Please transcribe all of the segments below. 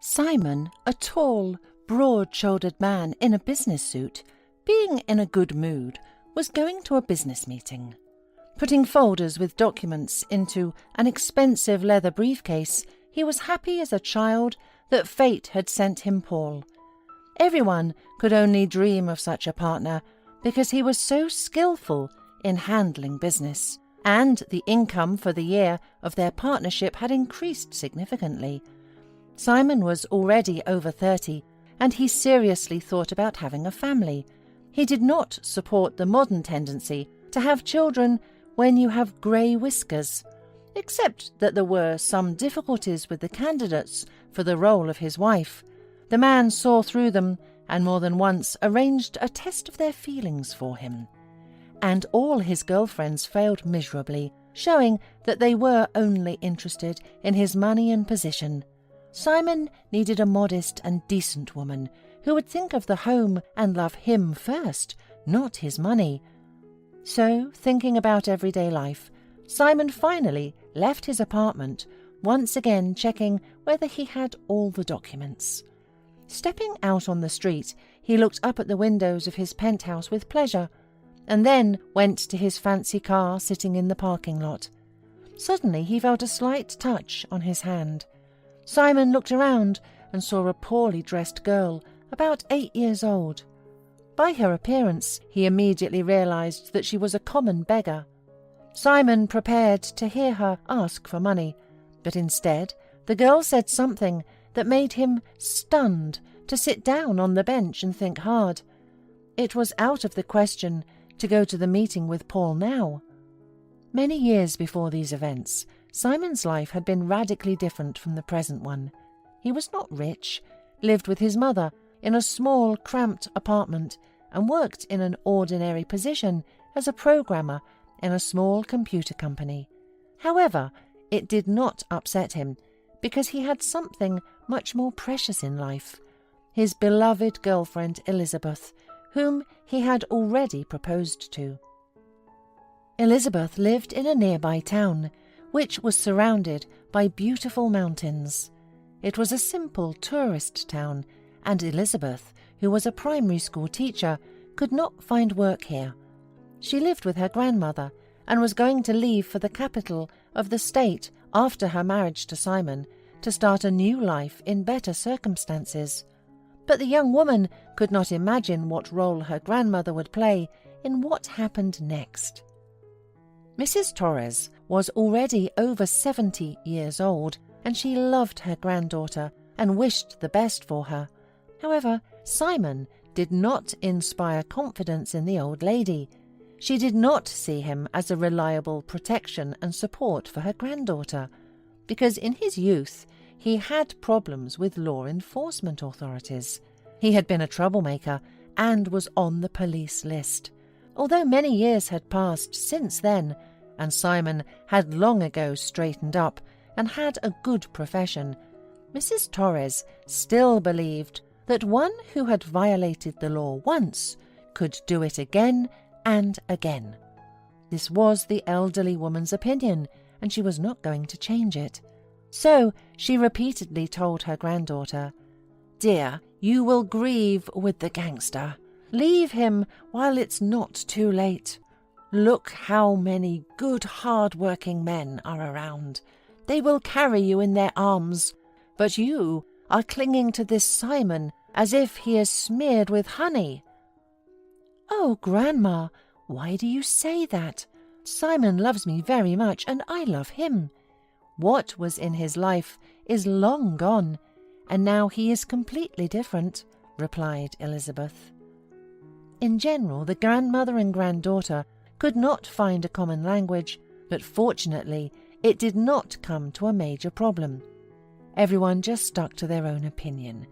Simon, a tall, broad-shouldered man in a business suit, being in a good mood, was going to a business meeting. Putting folders with documents into an expensive leather briefcase, he was happy as a child that fate had sent him Paul. Everyone could only dream of such a partner because he was so skillful in handling business, and the income for the year of their partnership had increased significantly. Simon was already over 30, and he seriously thought about having a family. He did not support the modern tendency to have children when you have grey whiskers, except that there were some difficulties with the candidates for the role of his wife. The man saw through them and more than once arranged a test of their feelings for him. And all his girlfriends failed miserably, showing that they were only interested in his money and position. Simon needed a modest and decent woman who would think of the home and love him first, not his money. So, thinking about everyday life, Simon finally left his apartment, once again checking whether he had all the documents. Stepping out on the street, he looked up at the windows of his penthouse with pleasure, and then went to his fancy car sitting in the parking lot. Suddenly he felt a slight touch on his hand. Simon looked around and saw a poorly dressed girl, about 8 years old. By her appearance, he immediately realized that she was a common beggar. Simon prepared to hear her ask for money, but instead the girl said something that made him stunned to sit down on the bench and think hard. It was out of the question to go to the meeting with Paul now. Many years before these events, Simon's life had been radically different from the present one. He was not rich, lived with his mother in a small, cramped apartment, and worked in an ordinary position as a programmer in a small computer company. However, it did not upset him, because he had something much more precious in life: his beloved girlfriend Elizabeth, whom he had already proposed to. Elizabeth lived in a nearby town, which was surrounded by beautiful mountains. It was a simple tourist town, and Elizabeth, who was a primary school teacher, could not find work here. She lived with her grandmother and was going to leave for the capital of the state after her marriage to Simon to start a new life in better circumstances. But the young woman could not imagine what role her grandmother would play in what happened next. Mrs. Torres was already over 70 years old, and she loved her granddaughter and wished the best for her. However, Simon did not inspire confidence in the old lady. She did not see him as a reliable protection and support for her granddaughter, because in his youth he had problems with law enforcement authorities. He had been a troublemaker and was on the police list. Although many years had passed since then, and Simon had long ago straightened up and had a good profession, Mrs. Torres still believed that one who had violated the law once could do it again and again. This was the elderly woman's opinion, and she was not going to change it. So she repeatedly told her granddaughter, "Dear, you will grieve with the gangster. Leave him while it's not too late. Look how many good, hard-working men are around. They will carry you in their arms, but you are clinging to this Simon as if he is smeared with honey." "Oh, Grandma, why do you say that? Simon loves me very much, and I love him. What was in his life is long gone, and now he is completely different," replied Elizabeth. In general, the grandmother and granddaughter could not find a common language, but fortunately it did not come to a major problem. Everyone just stuck to their own opinion.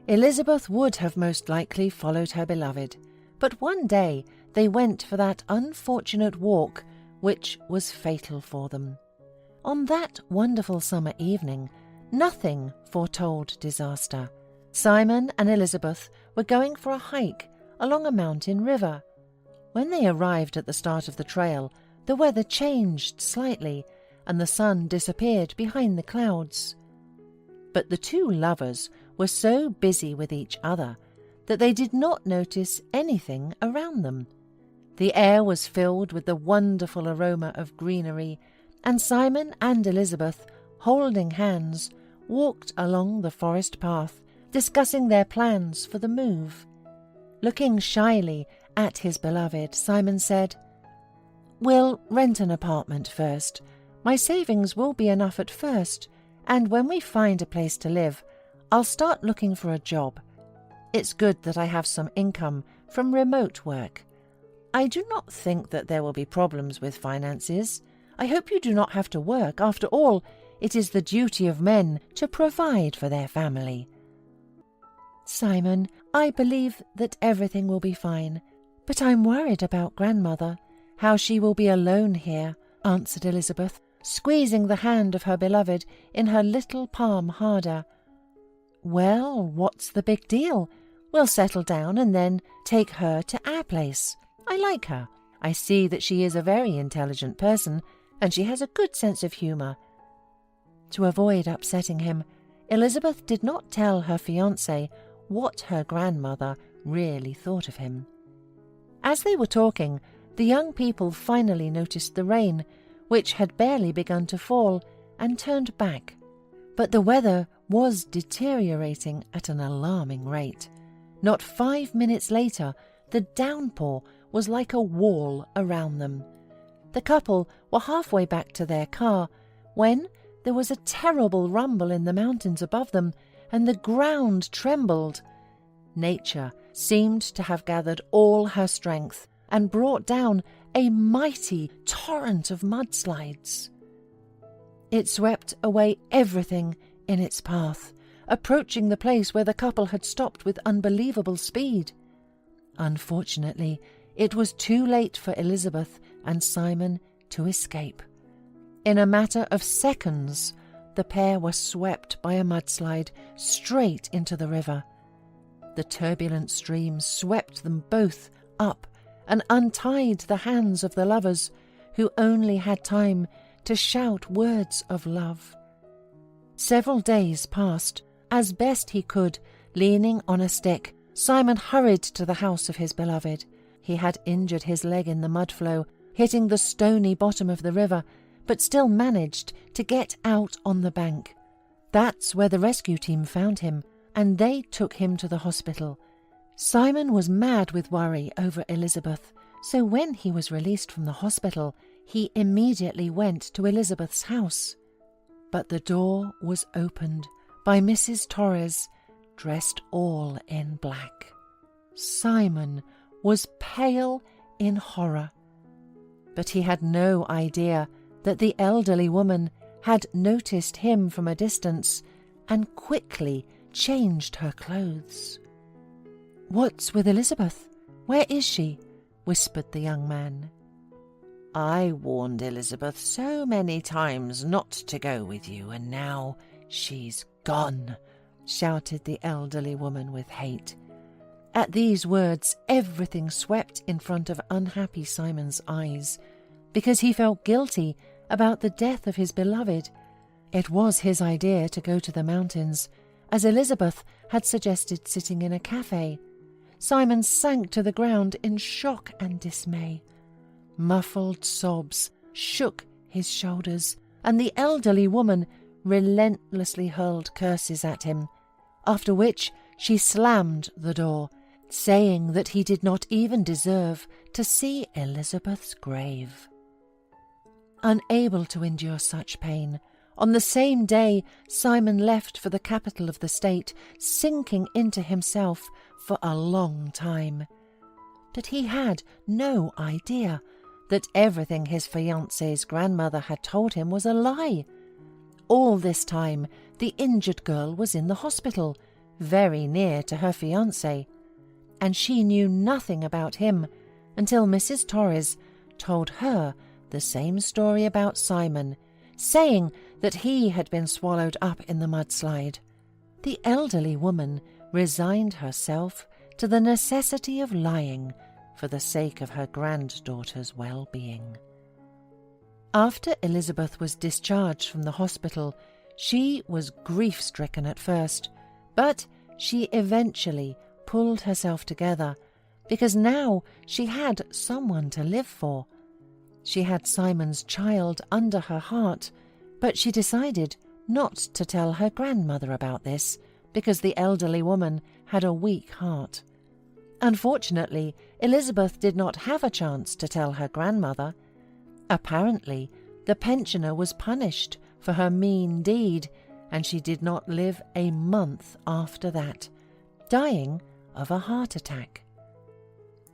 Elizabeth would have most likely followed her beloved, but one day they went for that unfortunate walk which was fatal for them. On that wonderful summer evening, nothing foretold disaster. Simon and Elizabeth were going for a hike along a mountain river. When they arrived at the start of the trail, the weather changed slightly, and the sun disappeared behind the clouds. But the two lovers were so busy with each other that they did not notice anything around them. The air was filled with the wonderful aroma of greenery, and Simon and Elizabeth, holding hands, walked along the forest path, discussing their plans for the move. Looking shyly at his beloved, Simon said, "We'll rent an apartment first. My savings will be enough at first, and when we find a place to live, I'll start looking for a job. It's good that I have some income from remote work. I do not think that there will be problems with finances. I hope you do not have to work. After all, it is the duty of men to provide for their family." "Simon, I believe that everything will be fine, but I'm worried about grandmother, how she will be alone here," answered Elizabeth, squeezing the hand of her beloved in her little palm harder. "Well, what's the big deal? We'll settle down and then take her to our place. I like her. I see that she is a very intelligent person, and she has a good sense of humour." To avoid upsetting him, Elizabeth did not tell her fiancé what her grandmother really thought of him. As they were talking, the young people finally noticed the rain, which had barely begun to fall, and turned back. But the weather was deteriorating at an alarming rate. Not 5 minutes later, the downpour was like a wall around them. The couple were halfway back to their car when there was a terrible rumble in the mountains above them, and the ground trembled. Nature seemed to have gathered all her strength and brought down a mighty torrent of mudslides. It swept away everything in its path, approaching the place where the couple had stopped with unbelievable speed. Unfortunately, it was too late for Elizabeth and Simon to escape. In a matter of seconds, the pair were swept by a mudslide straight into the river. The turbulent stream swept them both up and untied the hands of the lovers, who only had time to shout words of love. Several days passed. As best he could, leaning on a stick, Simon hurried to the house of his beloved. He had injured his leg in the mud flow, hitting the stony bottom of the river, but still managed to get out on the bank. That's where the rescue team found him, and they took him to the hospital. Simon was mad with worry over Elizabeth, so when he was released from the hospital, he immediately went to Elizabeth's house. But the door was opened by Mrs. Torres, dressed all in black. Simon was pale in horror, but he had no idea that the elderly woman had noticed him from a distance and quickly changed her clothes. "What's with Elizabeth? Where is she?" whispered the young man. "I warned Elizabeth so many times not to go with you, and now she's gone," shouted the elderly woman with hate. At these words, everything swept in front of unhappy Simon's eyes, because he felt guilty about the death of his beloved. It was his idea to go to the mountains, as Elizabeth had suggested sitting in a cafe. Simon sank to the ground in shock and dismay. Muffled sobs shook his shoulders, and the elderly woman relentlessly hurled curses at him, after which she slammed the door, saying that he did not even deserve to see Elizabeth's grave. Unable to endure such pain, on the same day Simon left for the capital of the state, sinking into himself for a long time. But he had no idea that everything his fiancée's grandmother had told him was a lie. All this time the injured girl was in the hospital, very near to her fiancé, and she knew nothing about him until Mrs. Torres told her the same story about Simon, saying that he had been swallowed up in the mudslide. The elderly woman resigned herself to the necessity of lying for the sake of her granddaughter's well-being. After Elizabeth was discharged from the hospital, She was grief-stricken at first, but she eventually pulled herself together, because now she had someone to live for. She had Simon's child under her heart, but she decided not to tell her grandmother about this, because the elderly woman had a weak heart. Unfortunately, Elizabeth did not have a chance to tell her grandmother. Apparently, the pensioner was punished for her mean deed, and she did not live a month after that, dying of a heart attack.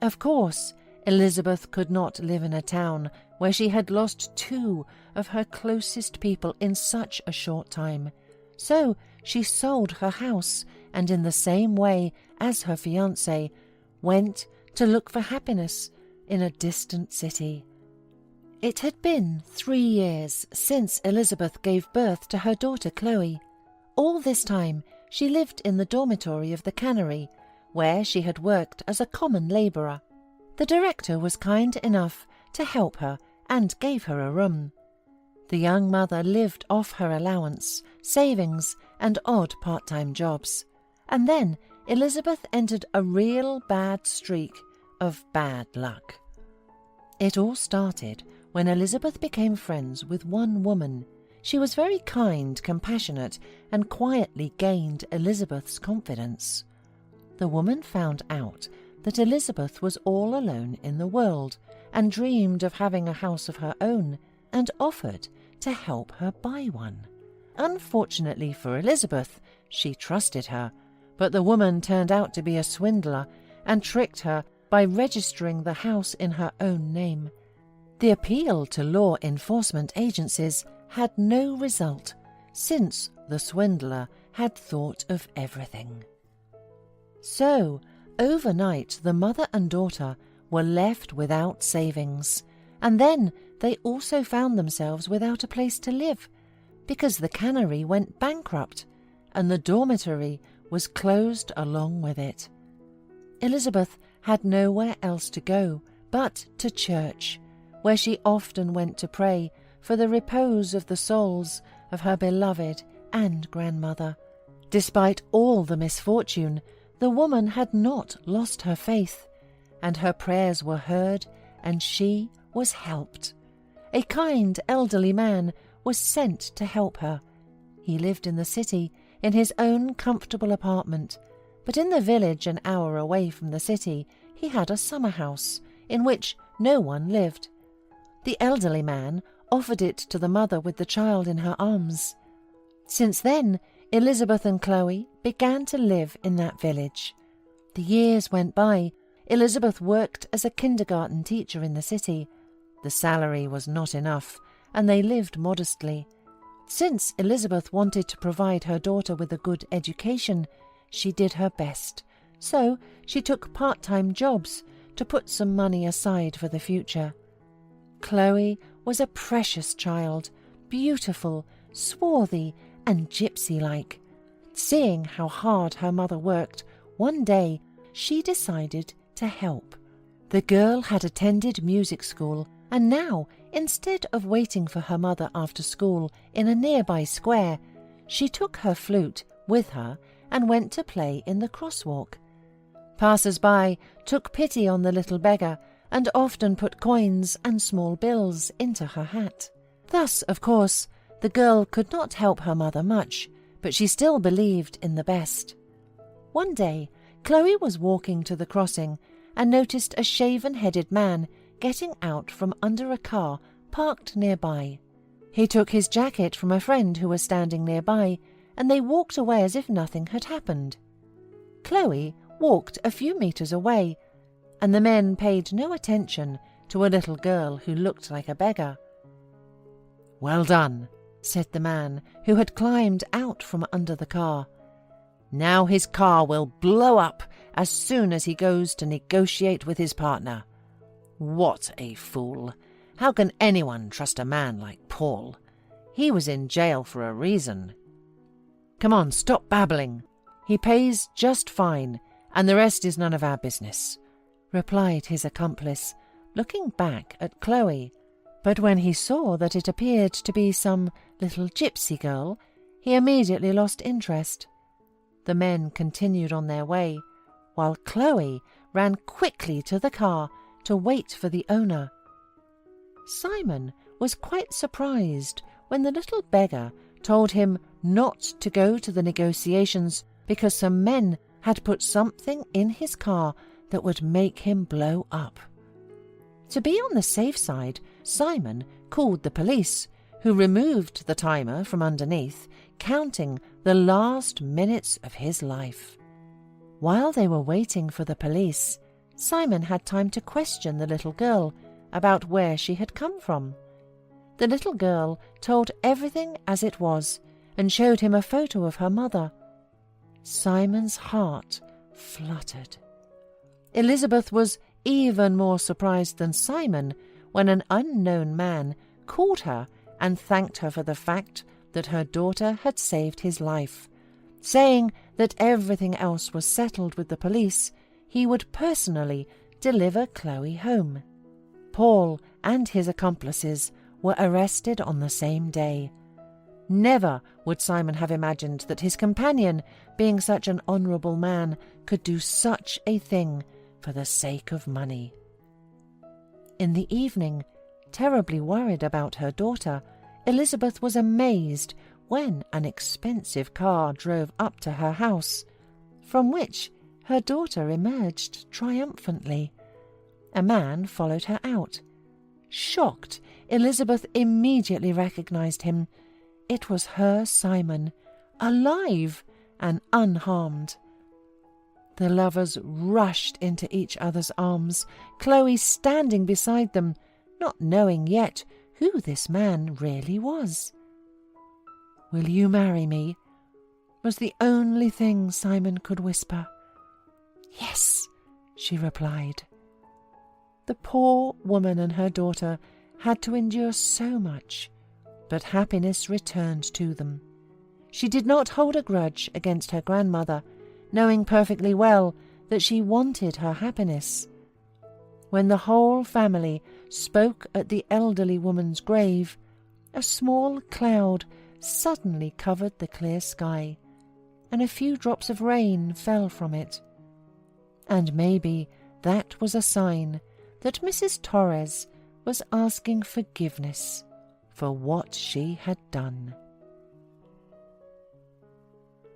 Of course, Elizabeth could not live in a town where she had lost 2 of her closest people in such a short time, so she sold her house and, in the same way as her fiancé, went to look for happiness in a distant city. It had been 3 years since Elizabeth gave birth to her daughter Chloe. All this time she lived in the dormitory of the cannery, where she had worked as a common labourer. The director was kind enough to help her and gave her a room. The young mother lived off her allowance, savings, and odd part-time jobs. And then Elizabeth entered a real bad streak of bad luck. It all started when Elizabeth became friends with one woman. She was very kind, compassionate, and quietly gained Elizabeth's confidence. The woman found out that Elizabeth was all alone in the world and dreamed of having a house of her own, and offered to help her buy one. Unfortunately for Elizabeth, she trusted her, but the woman turned out to be a swindler and tricked her by registering the house in her own name. The appeal to law enforcement agencies had no result, since the swindler had thought of everything. So, overnight, the mother and daughter were left without savings, and then they also found themselves without a place to live, because the cannery went bankrupt, and the dormitory was closed along with it. Elizabeth had nowhere else to go but to church, where she often went to pray for the repose of the souls of her beloved and grandmother. Despite all the misfortune, the woman had not lost her faith, and her prayers were heard, and she was helped. A kind elderly man was sent to help her. He lived in the city in his own comfortable apartment, but in the village an hour away from the city he had a summer house in which no one lived. The elderly man offered it to the mother with the child in her arms. Since then, Elizabeth and Chloe began to live in that village. The years went by. Elizabeth worked as a kindergarten teacher in the city. The salary was not enough, and they lived modestly. Since Elizabeth wanted to provide her daughter with a good education, she did her best. So she took part-time jobs to put some money aside for the future. Chloe was a precious child, beautiful, swarthy, and gypsy-like. Seeing how hard her mother worked, one day she decided to help. The girl had attended music school, and now, instead of waiting for her mother after school in a nearby square, she took her flute with her and went to play in the crosswalk. Passers-by took pity on the little beggar and often put coins and small bills into her hat. Thus, of course, the girl could not help her mother much, but she still believed in the best. One day, Chloe was walking to the crossing and noticed a shaven-headed man getting out from under a car parked nearby. He took his jacket from a friend who was standing nearby, and they walked away as if nothing had happened. Chloe walked a few meters away, and the men paid no attention to a little girl who looked like a beggar. "Well done," said the man who had climbed out from under the car. "Now his car will blow up as soon as he goes to negotiate with his partner. What a fool! How can anyone trust a man like Paul? He was in jail for a reason. Come on, stop babbling. He pays just fine, and the rest is none of our business," replied his accomplice, looking back at Chloe. But when he saw that it appeared to be some little gypsy girl, he immediately lost interest. The men continued on their way, while Chloe ran quickly to the car to wait for the owner. Simon was quite surprised when the little beggar told him not to go to the negotiations because some men had put something in his car that would make him blow up. To be on the safe side, Simon called the police, who removed the timer from underneath, counting the last minutes of his life. While they were waiting for the police, Simon had time to question the little girl about where she had come from. The little girl told everything as it was and showed him a photo of her mother. Simon's heart fluttered. Elizabeth was even more surprised than Simon when an unknown man called her and thanked her for the fact that her daughter had saved his life, saying that everything else was settled with the police. He would personally deliver Chloe home. Paul and his accomplices were arrested on the same day. Never would Simon have imagined that his companion, being such an honourable man, could do such a thing for the sake of money. In the evening, terribly worried about her daughter, Elizabeth was amazed when an expensive car drove up to her house, from which her daughter emerged triumphantly. A man followed her out. Shocked, Elizabeth immediately recognized him. It was her Simon, alive and unharmed. The lovers rushed into each other's arms, Chloe standing beside them, not knowing yet who this man really was. "Will you marry me?" was the only thing Simon could whisper. "Yes," she replied. The poor woman and her daughter had to endure so much, but happiness returned to them. She did not hold a grudge against her grandmother, knowing perfectly well that she wanted her happiness. When the whole family spoke at the elderly woman's grave, a small cloud suddenly covered the clear sky, and a few drops of rain fell from it. And maybe that was a sign that Mrs. Torres was asking forgiveness for what she had done.